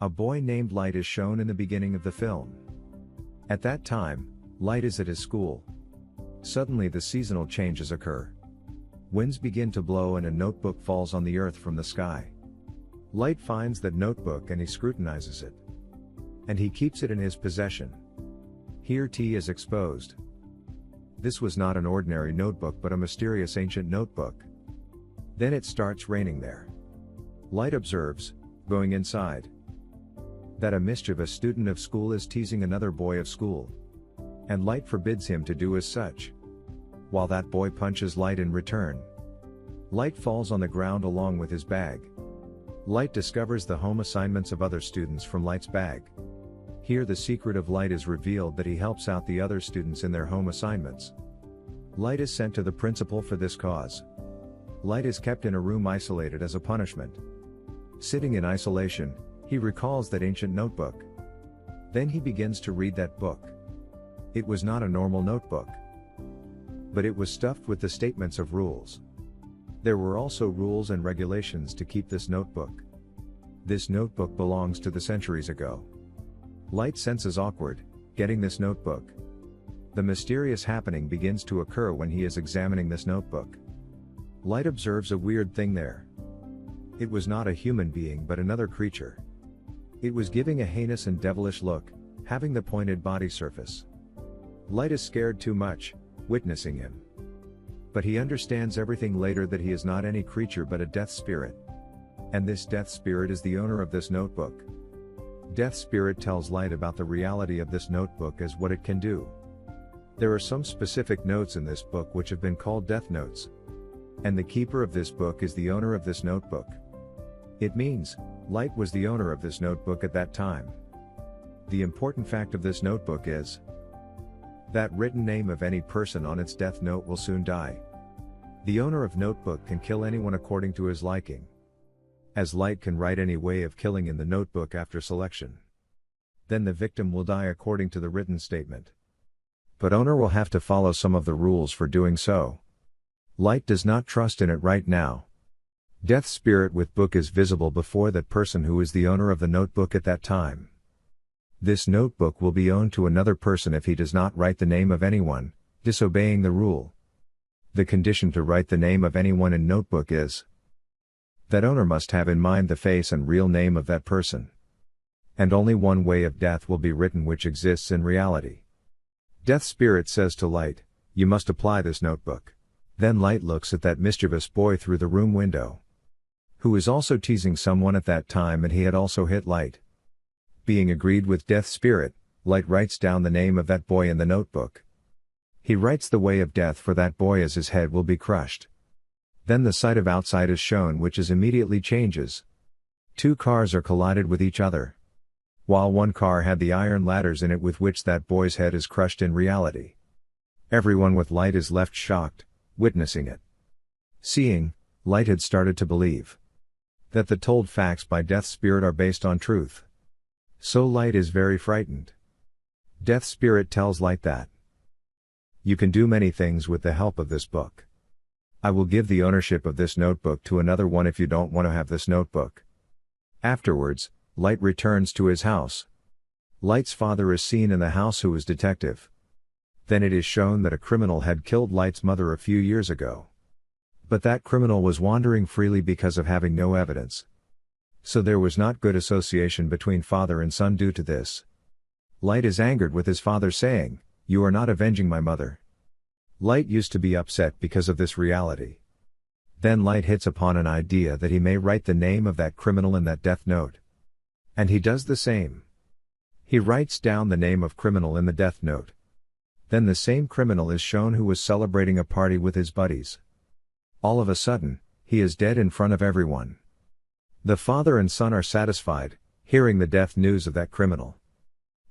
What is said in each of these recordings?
A boy named Light is shown in the beginning of the film. At that time, Light is at his school. Suddenly the seasonal changes occur. Winds begin to blow and a notebook falls on the earth from the sky. Light finds that notebook and he scrutinizes it. And he keeps it in his possession. Here T is exposed. This was not an ordinary notebook but a mysterious ancient notebook. Then it starts raining there. Light observes, going inside, that a mischievous student of school is teasing another boy of school. And Light forbids him to do as such. While that boy punches Light in return. Light falls on the ground along with his bag. Light discovers the home assignments of other students from Light's bag. Here the secret of Light is revealed that he helps out the other students in their home assignments. Light is sent to the principal for this cause. Light is kept in a room isolated as a punishment. Sitting in isolation, he recalls that ancient notebook. Then he begins to read that book. It was not a normal notebook, but it was stuffed with the statements of rules. There were also rules and regulations to keep this notebook. This notebook belongs to the centuries ago. Light senses awkward, getting this notebook. The mysterious happening begins to occur when he is examining this notebook. Light observes a weird thing there. It was not a human being but another creature. It was giving a heinous and devilish look, having the pointed body surface. Light is scared too much, witnessing him. But he understands everything later that he is not any creature but a death spirit. And this death spirit is the owner of this notebook. Death spirit tells Light about the reality of this notebook as what it can do. There are some specific notes in this book which have been called death notes. And the keeper of this book is the owner of this notebook. It means, Light was the owner of this notebook at that time. The important fact of this notebook is that written name of any person on its death note will soon die. The owner of notebook can kill anyone according to his liking. As Light can write any way of killing in the notebook after selection. Then the victim will die according to the written statement. But owner will have to follow some of the rules for doing so. Light does not trust in it right now. Death spirit with book is visible before that person who is the owner of the notebook at that time. This notebook will be owned to another person if he does not write the name of anyone, disobeying the rule. The condition to write the name of anyone in notebook is that owner must have in mind the face and real name of that person. And only one way of death will be written which exists in reality. Death spirit says to Light, you must apply this notebook. Then Light looks at that mischievous boy through the room window, who is also teasing someone at that time, and he had also hit Light. Being agreed with death spirit, Light writes down the name of that boy in the notebook. He writes the way of death for that boy as his head will be crushed. Then the sight of outside is shown, which is immediately changes. Two cars are collided with each other. While one car had the iron ladders in it with which that boy's head is crushed in reality. Everyone with Light is left shocked, witnessing it. Seeing, Light had started to believe that the told facts by death spirit are based on truth. So Light is very frightened. Death spirit tells Light that you can do many things with the help of this book. I will give the ownership of this notebook to another one if you don't want to have this notebook. Afterwards, Light returns to his house. Light's father is seen in the house, who is detective. Then it is shown that a criminal had killed Light's mother a few years ago. But that criminal was wandering freely because of having no evidence. So there was not good association between father and son due to this. Light is angered with his father, saying, you are not avenging my mother. Light used to be upset because of this reality. Then Light hits upon an idea that he may write the name of that criminal in that death note. And he does the same. He writes down the name of criminal in the death note. Then the same criminal is shown who was celebrating a party with his buddies. All of a sudden, he is dead in front of everyone. The father and son are satisfied, hearing the death news of that criminal.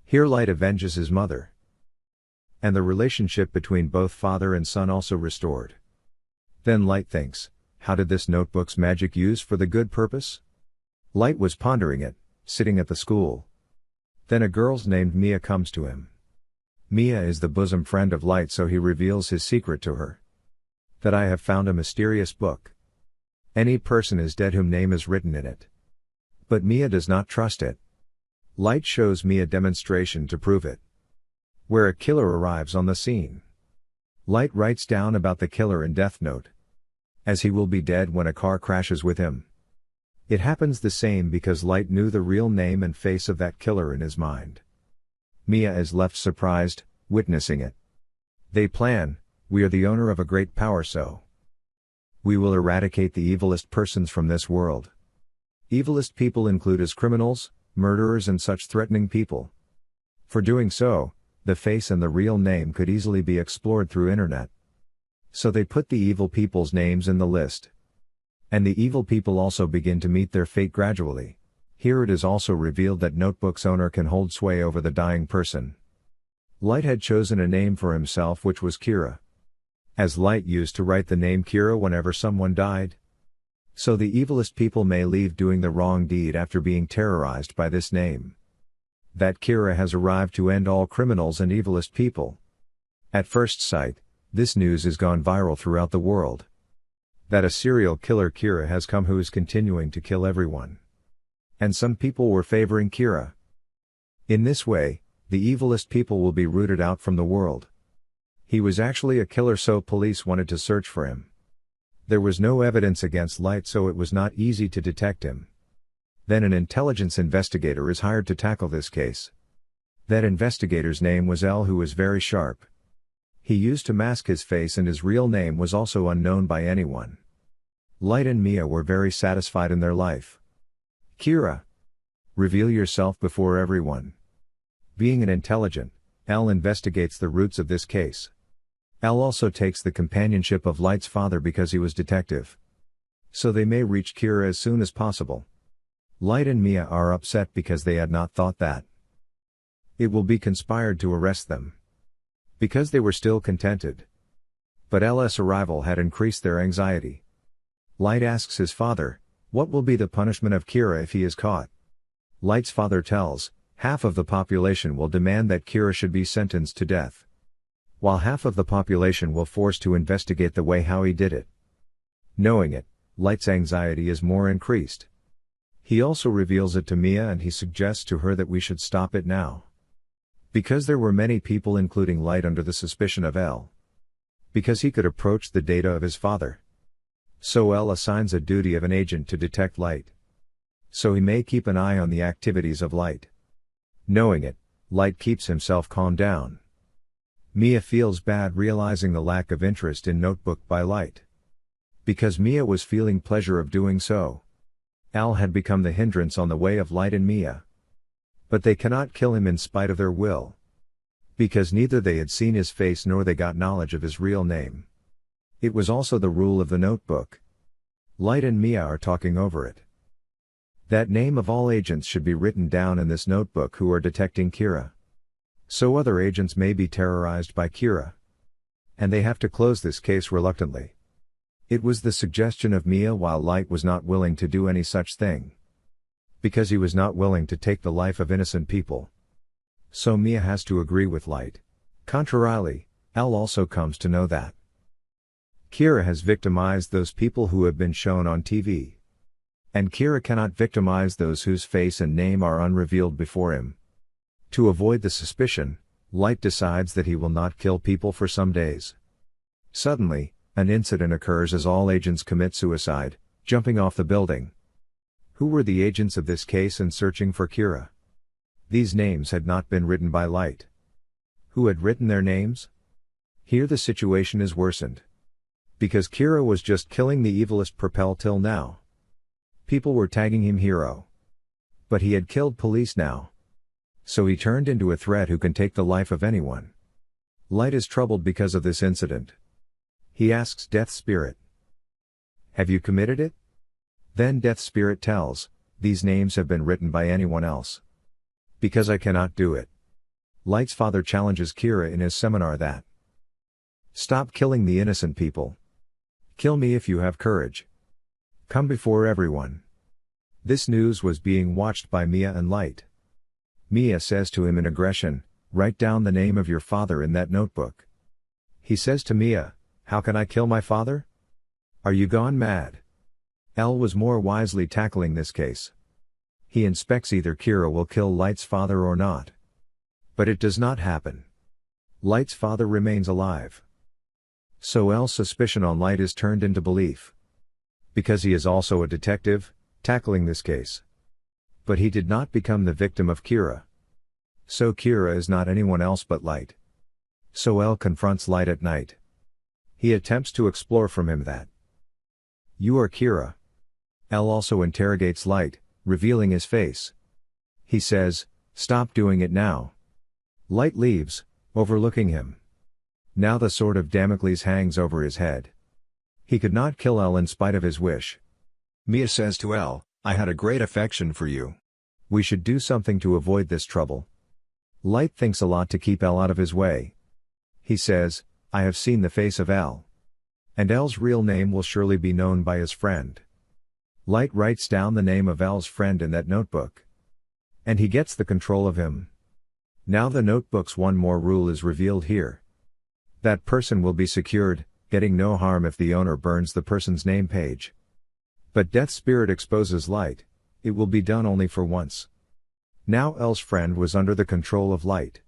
Here Light avenges his mother. And the relationship between both father and son also restored. Then Light thinks, how did this notebook's magic use for the good purpose? Light was pondering it, sitting at the school. Then a girl named Mia comes to him. Mia is the bosom friend of Light, so he reveals his secret to her. That I have found a mysterious book. Any person is dead whom name is written in it. But Mia does not trust it. Light shows Mia a demonstration to prove it, where a killer arrives on the scene. Light writes down about the killer in Death Note, as he will be dead when a car crashes with him. It happens the same because Light knew the real name and face of that killer in his mind. Mia is left surprised, witnessing it. They plan, we are the owner of a great power, so we will eradicate the evilest persons from this world. Evilest people include as criminals, murderers and such threatening people. For doing so, the face and the real name could easily be explored through internet. So they put the evil people's names in the list. And the evil people also begin to meet their fate gradually. Here it is also revealed that Notebook's owner can hold sway over the dying person. Light had chosen a name for himself, which was Kira, as Light used to write the name Kira whenever someone died. So the evilest people may leave doing the wrong deed after being terrorized by this name. That Kira has arrived to end all criminals and evilest people. At first sight, this news has gone viral throughout the world. That a serial killer Kira has come who is continuing to kill everyone. And some people were favoring Kira. In this way, the evilest people will be rooted out from the world. He was actually a killer, so police wanted to search for him. There was no evidence against Light, so it was not easy to detect him. Then an intelligence investigator is hired to tackle this case. That investigator's name was L, who was very sharp. He used to mask his face and his real name was also unknown by anyone. Light and Mia were very satisfied in their life. Kira, reveal yourself before everyone. Being an intelligent, L investigates the roots of this case. L also takes the companionship of Light's father because he was detective. So they may reach Kira as soon as possible. Light and Mia are upset because they had not thought that it will be conspired to arrest them, because they were still contented. But L's arrival had increased their anxiety. Light asks his father, what will be the punishment of Kira if he is caught? Light's father tells, half of the population will demand that Kira should be sentenced to death, while half of the population will force to investigate the way how he did it. Knowing it, Light's anxiety is more increased. He also reveals it to Mia and he suggests to her that we should stop it now, because there were many people including Light under the suspicion of L, because he could approach the data of his father. So L assigns a duty of an agent to detect Light, so he may keep an eye on the activities of Light. Knowing it, Light keeps himself calm down. Mia feels bad realizing the lack of interest in Notebook by Light, because Mia was feeling pleasure of doing so. L had become the hindrance on the way of Light and Mia. But they cannot kill him in spite of their will, because neither they had seen his face nor they got knowledge of his real name. It was also the rule of the Notebook. Light and Mia are talking over it. That name of all agents should be written down in this notebook who are detecting Kira, so other agents may be terrorized by Kira, and they have to close this case reluctantly. It was the suggestion of Mia, while Light was not willing to do any such thing, because he was not willing to take the life of innocent people. So Mia has to agree with Light. Contrarily, L also comes to know that Kira has victimized those people who have been shown on TV. And Kira cannot victimize those whose face and name are unrevealed before him. To avoid the suspicion, Light decides that he will not kill people for some days. Suddenly, an incident occurs as all agents commit suicide, jumping off the building. Who were the agents of this case and searching for Kira? These names had not been written by Light. Who had written their names? Here the situation is worsened, because Kira was just killing the evilest Propel till now. People were tagging him hero, but he had killed police now. So he turned into a threat who can take the life of anyone. Light is troubled because of this incident. He asks Death Spirit, have you committed it? Then Death Spirit tells, these names have been written by anyone else, because I cannot do it. Light's father challenges Kira in his seminar that, stop killing the innocent people. Kill me if you have courage. Come before everyone. This news was being watched by Mia and Light. Mia says to him in aggression, write down the name of your father in that notebook. He says to Mia, how can I kill my father? Are you gone mad? L was more wisely tackling this case. He inspects either Kira will kill Light's father or not. But it does not happen. Light's father remains alive. So L's suspicion on Light is turned into belief. Because he is also a detective, tackling this case. But he did not become the victim of Kira. So Kira is not anyone else but Light. So L confronts Light at night. He attempts to explore from him that you are Kira. L also interrogates Light, revealing his face. He says, "Stop doing it now." Light leaves, overlooking him. Now the sword of Damocles hangs over his head. He could not kill L in spite of his wish. Mia says to L, "I had a great affection for you. We should do something to avoid this trouble." Light thinks a lot to keep L out of his way. He says, "I have seen the face of L. And L's real name will surely be known by his friend." Light writes down the name of L's friend in that notebook. And he gets the control of him. Now the notebook's one more rule is revealed here. That person will be secured, getting no harm if the owner burns the person's name page. But Death Spirit exposes Light. It will be done only for once. Now L's friend was under the control of Light.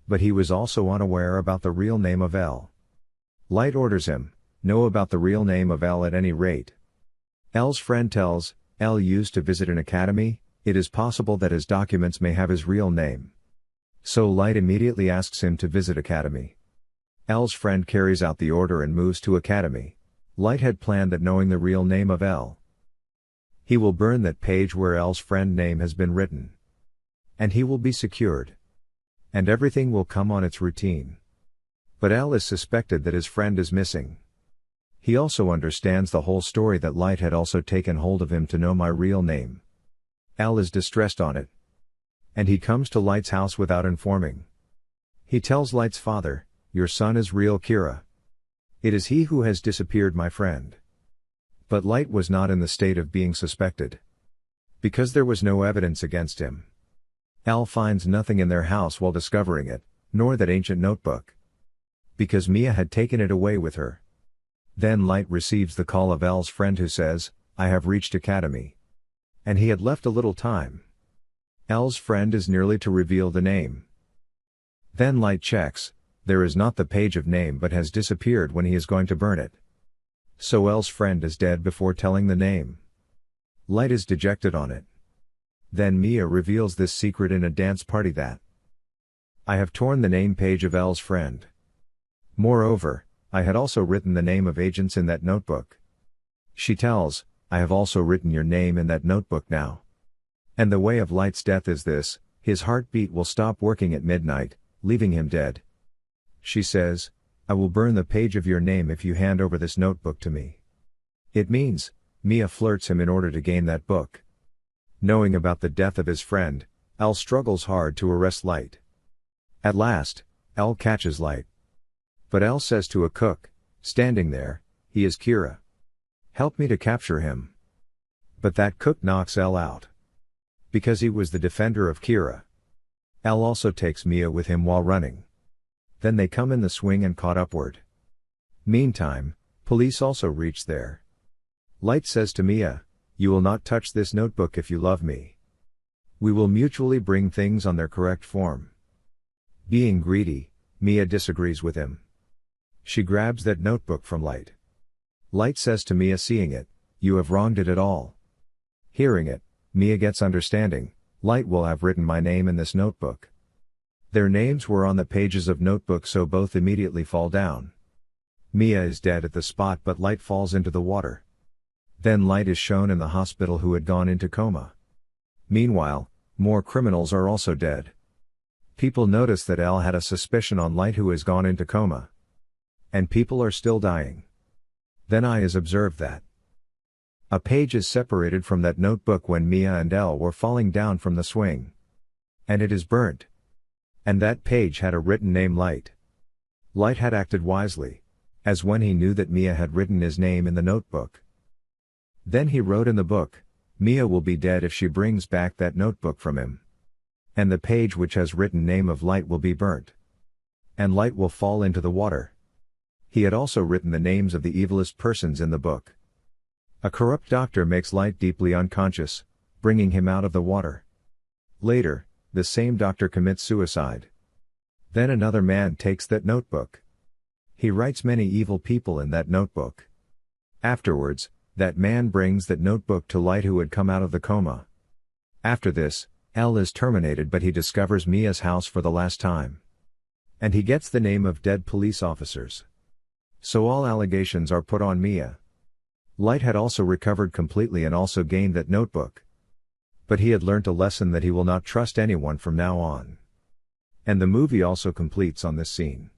But he was also unaware about the real name of L. Light orders him, know about the real name of L at any rate. L's friend tells, L used to visit an academy, it is possible that his documents may have his real name. So Light immediately asks him to visit academy. L's friend carries out the order and moves to academy. Light had planned that knowing the real name of L, he will burn that page where L's friend name has been written. And he will be secured. And everything will come on its routine. But L is suspected that his friend is missing. He also understands the whole story that Light had also taken hold of him to know my real name. L is distressed on it. And he comes to Light's house without informing. He tells Light's father, "Your son is real Kira. It is he who has disappeared my friend." But Light was not in the state of being suspected. Because there was no evidence against him. L finds nothing in their house while discovering it, nor that ancient notebook. Because Mia had taken it away with her. Then Light receives the call of L's friend who says, "I have reached academy." And he had left a little time. L's friend is nearly to reveal the name. Then Light checks, there is not the page of name but has disappeared when he is going to burn it. So L's friend is dead before telling the name. Light is dejected on it. Then Mia reveals this secret in a dance party that I have torn the name page of L's friend. Moreover, I had also written the name of agents in that notebook. She tells, I have also written your name in that notebook now. And the way of Light's death is this, his heartbeat will stop working at midnight, leaving him dead. She says, I will burn the page of your name if you hand over this notebook to me. It means, Mia flirts him in order to gain that book. Knowing about the death of his friend, L struggles hard to arrest Light. At last, L catches Light. But L says to a cook, standing there, he is Kira. Help me to capture him. But that cook knocks L out. Because he was the defender of Kira. L also takes Mia with him while running. Then they come in the swing and caught upward. Meantime, police also reach there. Light says to Mia, you will not touch this notebook if you love me. We will mutually bring things on their correct form. Being greedy, Mia disagrees with him. She grabs that notebook from Light. Light says to Mia seeing it, you have wronged it at all. Hearing it, Mia gets understanding, Light will have written my name in this notebook. Their names were on the pages of notebook so both immediately fall down. Mia is dead at the spot but Light falls into the water. Then Light is shown in the hospital who had gone into coma. Meanwhile, more criminals are also dead. People notice that L had a suspicion on Light who has gone into coma. And people are still dying. Then I is observed that a page is separated from that notebook when Mia and L were falling down from the swing. And it is burnt. And that page had a written name Light. Light had acted wisely, as when he knew that Mia had written his name in the notebook. Then he wrote in the book, Mia will be dead if she brings back that notebook from him. And the page which has written name of Light will be burnt. And Light will fall into the water. He had also written the names of the evilest persons in the book. A corrupt doctor makes Light deeply unconscious, bringing him out of the water. Later, the same doctor commits suicide. Then another man takes that notebook. He writes many evil people in that notebook. Afterwards, that man brings that notebook to Light, who had come out of the coma. After this, L is terminated, but he discovers Mia's house for the last time. And he gets the name of dead police officers. So all allegations are put on Mia. Light had also recovered completely and also gained that notebook. But he had learnt a lesson that he will not trust anyone from now on. And the movie also completes on this scene.